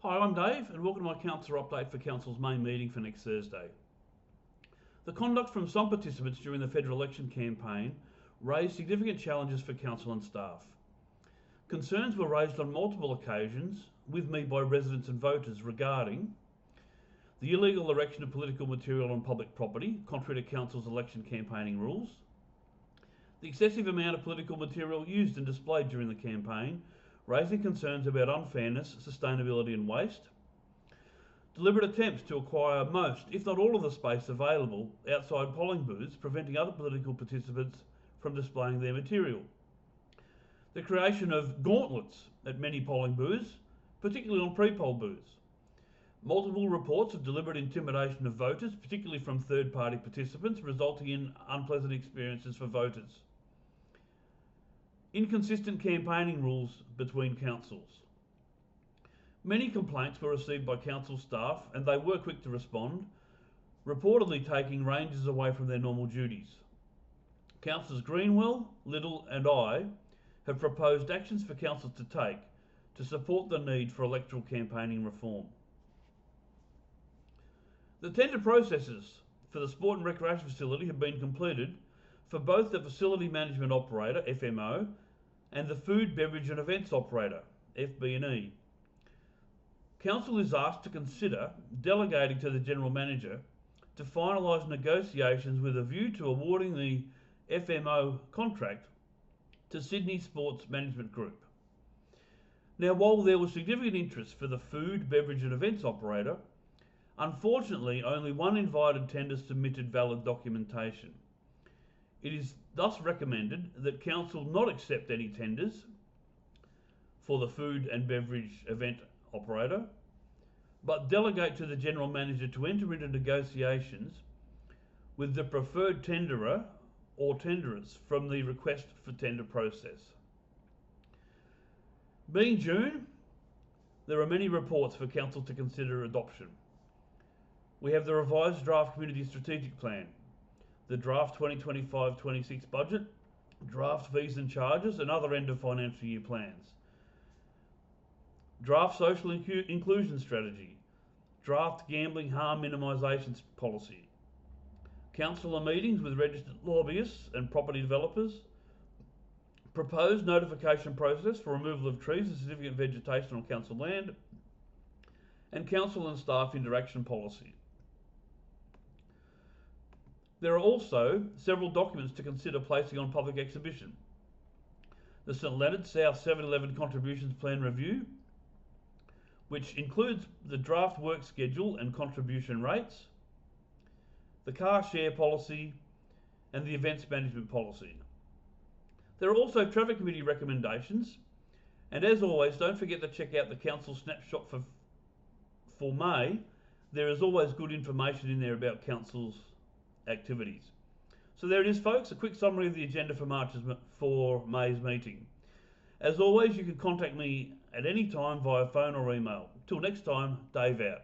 Hi, I'm Dave and welcome to my Councillor update for Council's main meeting for next Thursday. The conduct from some participants during the federal election campaign raised significant challenges for Council and staff. Concerns were raised on multiple occasions with me by residents and voters regarding the illegal erection of political material on public property, contrary to Council's election campaigning rules, the excessive amount of political material used and displayed during the campaign, raising concerns about unfairness, sustainability and waste, deliberate attempts to acquire most, if not all of the space available outside polling booths, preventing other political participants from displaying their material, the creation of gauntlets at many polling booths, particularly on pre-poll booths, multiple reports of deliberate intimidation of voters, particularly from third-party participants, resulting in unpleasant experiences for voters, inconsistent campaigning rules between councils. Many complaints were received by council staff and they were quick to respond, reportedly taking rangers away from their normal duties. Councillors Greenwell, Little and I have proposed actions for councils to take to support the need for electoral campaigning reform. The tender processes for the Sport and Recreation Facility have been completed for both the Facility Management Operator, FMO, and the Food, Beverage and Events Operator, FB&E. Council is asked to consider delegating to the General Manager to finalise negotiations with a view to awarding the FMO contract to Sydney Sports Management Group. Now, while there was significant interest for the Food, Beverage and Events Operator, unfortunately only one invited tender submitted valid documentation. It is thus recommended that Council not accept any tenders for the Food and Beverage Event Operator, but delegate to the General Manager to enter into negotiations with the preferred tenderer or tenderers from the request for tender process. Being June, there are many reports for Council to consider adoption. We have the revised draft Community Strategic Plan, the draft 2025-26 budget, draft fees and charges and other end of financial year plans, draft social inclusion strategy, draft gambling harm minimisation policy, councillor meetings with registered lobbyists and property developers, proposed notification process for removal of trees and significant vegetation on council land, and council and staff interaction policy. There are also several documents to consider placing on public exhibition. The St Leonards South 711 Contributions Plan Review, which includes the draft work schedule and contribution rates, the car share policy and the events management policy. There are also Traffic Committee recommendations, and as always, don't forget to check out the Council snapshot for May. There is always good information in there about Council's activities. So there it is, folks, a quick summary of the agenda for May's meeting. As always, you can contact me at any time via phone or email. Till next time, Dave out.